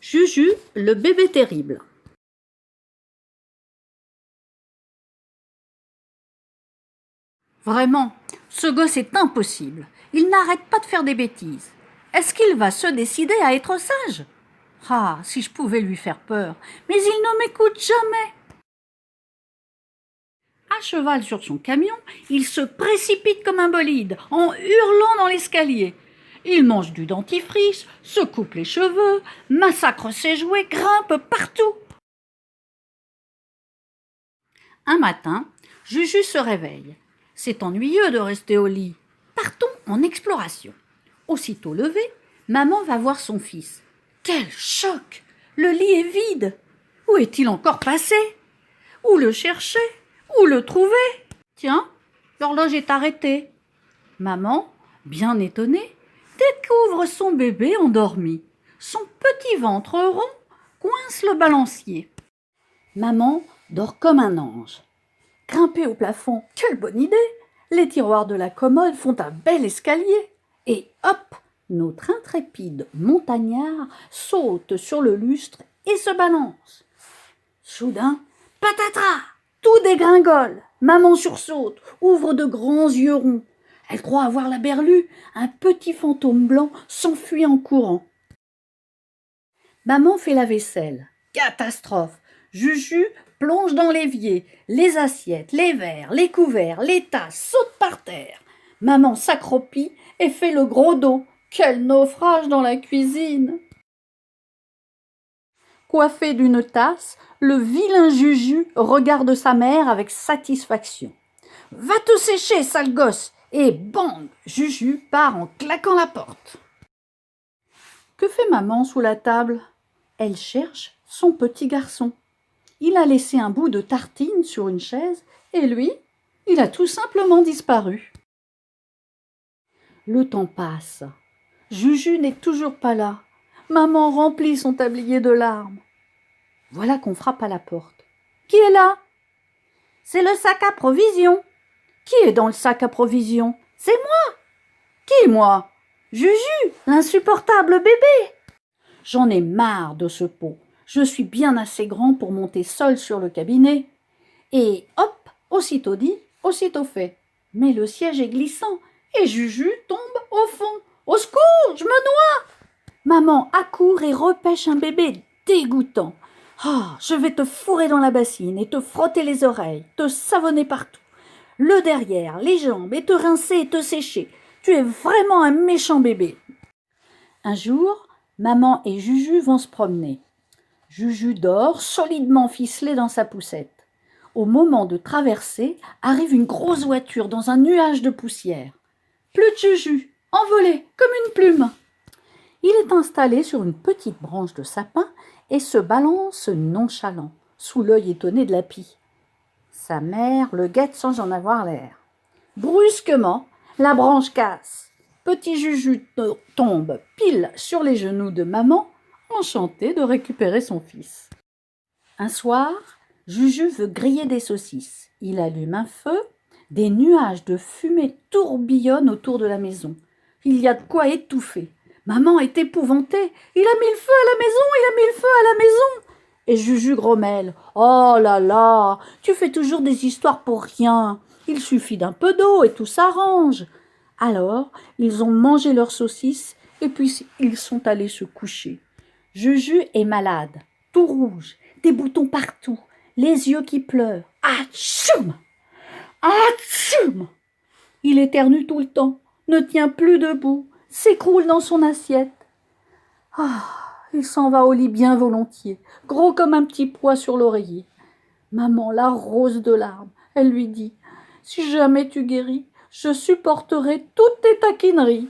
Juju, le bébé terrible. Vraiment, ce gosse est impossible. Il n'arrête pas de faire des bêtises. Est-ce qu'il va se décider à être sage? Ah, si je pouvais lui faire peur, mais il ne m'écoute jamais. À cheval sur son camion, il se précipite comme un bolide, en hurlant dans l'escalier. Il mange du dentifrice, se coupe les cheveux, massacre ses jouets, grimpe partout. Un matin, Juju se réveille. C'est ennuyeux de rester au lit. Partons en exploration. Aussitôt levé, maman va voir son fils. Quel choc! Le lit est vide. Où est-il encore passé? Où le chercher? Où le trouver? Tiens, l'horloge est arrêtée. Maman, bien étonnée, découvre son bébé endormi. Son petit ventre rond coince le balancier. Maman dort comme un ange. Grimper au plafond, quelle bonne idée! Les tiroirs de la commode font un bel escalier. Et hop, notre intrépide montagnard saute sur le lustre et se balance. Soudain, patatras! Tout dégringole. Maman sursaute, ouvre de grands yeux ronds. Elle croit avoir la berlue. Un petit fantôme blanc s'enfuit en courant. Maman fait la vaisselle. Catastrophe! Juju plonge dans l'évier. Les assiettes, les verres, les couverts, les tasses sautent par terre. Maman s'accroupit et fait le gros dos. Quel naufrage dans la cuisine! Coiffé d'une tasse, le vilain Juju regarde sa mère avec satisfaction. « Va te sécher, sale gosse !» Et bang! Juju part en claquant la porte. Que fait maman sous la table? Elle cherche son petit garçon. Il a laissé un bout de tartine sur une chaise et lui, il a tout simplement disparu. Le temps passe. Juju n'est toujours pas là. Maman remplit son tablier de larmes. Voilà qu'on frappe à la porte. Qui est là? C'est le sac à provisions. Qui est dans le sac à provisions? C'est moi. Qui, moi? Juju, l'insupportable bébé. J'en ai marre de ce pot. Je suis bien assez grand pour monter seul sur le cabinet. Et hop, aussitôt dit, aussitôt fait. Mais le siège est glissant et Juju tombe au fond. Au secours, je me noie! Maman accourt et repêche un bébé dégoûtant. Ah, je vais te fourrer dans la bassine et te frotter les oreilles, te savonner partout, le derrière, les jambes et te rincer et te sécher. Tu es vraiment un méchant bébé. Un jour, maman et Juju vont se promener. Juju dort solidement ficelé dans sa poussette. Au moment de traverser, arrive une grosse voiture dans un nuage de poussière. Plus de Juju, envolé comme une plume. Il est installé sur une petite branche de sapin et se balance nonchalant, sous l'œil étonné de la pie. Sa mère le guette sans en avoir l'air. Brusquement, la branche casse. Petit Juju tombe pile sur les genoux de maman, enchanté de récupérer son fils. Un soir, Juju veut griller des saucisses. Il allume un feu, des nuages de fumée tourbillonnent autour de la maison. Il y a de quoi étouffer. Maman est épouvantée. Il a mis le feu à la maison, il a mis le feu à la maison. Et Juju grommelle. Oh là là, tu fais toujours des histoires pour rien. Il suffit d'un peu d'eau et tout s'arrange. Alors, ils ont mangé leurs saucisses et puis ils sont allés se coucher. Juju est malade, tout rouge, des boutons partout, les yeux qui pleurent. Atchoum! Atchoum! Il éternue tout le temps, ne tient plus debout, s'écroule dans son assiette. Ah, il s'en va au lit bien volontiers, gros comme un petit pois sur l'oreiller. Maman l'arrose de larmes. Elle lui dit « Si jamais tu guéris, je supporterai toutes tes taquineries. »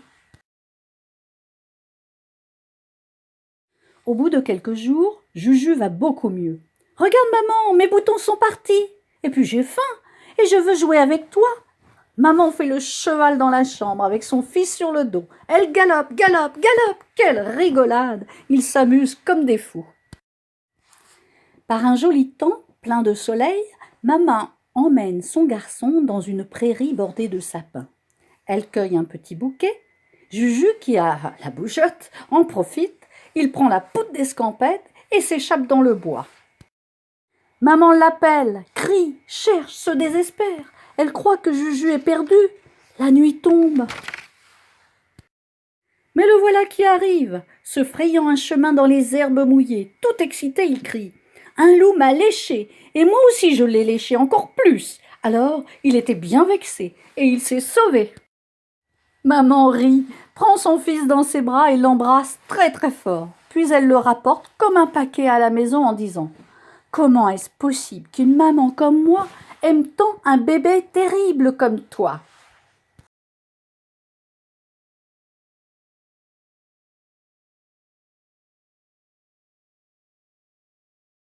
Au bout de quelques jours, Juju va beaucoup mieux. « Regarde maman, mes boutons sont partis. Et puis j'ai faim et je veux jouer avec toi. » Maman fait le cheval dans la chambre avec son fils sur le dos. Elle galope, galope, galope. Quelle rigolade! Ils s'amusent comme des fous. Par un joli temps, plein de soleil, maman emmène son garçon dans une prairie bordée de sapins. Elle cueille un petit bouquet. Juju, qui a la bougeotte, en profite il prend la poudre d'escampette et s'échappe dans le bois. Maman l'appelle, crie, cherche, se désespère. Elle croit que Juju est perdu. La nuit tombe. Mais le voilà qui arrive, se frayant un chemin dans les herbes mouillées. Tout excité, il crie. Un loup m'a léché, et moi aussi je l'ai léché encore plus. Alors, il était bien vexé, et il s'est sauvé. Maman rit, prend son fils dans ses bras et l'embrasse très très fort. Puis elle le rapporte comme un paquet à la maison en disant « Comment est-ce possible qu'une maman comme moi aime tant un bébé terrible comme toi ?»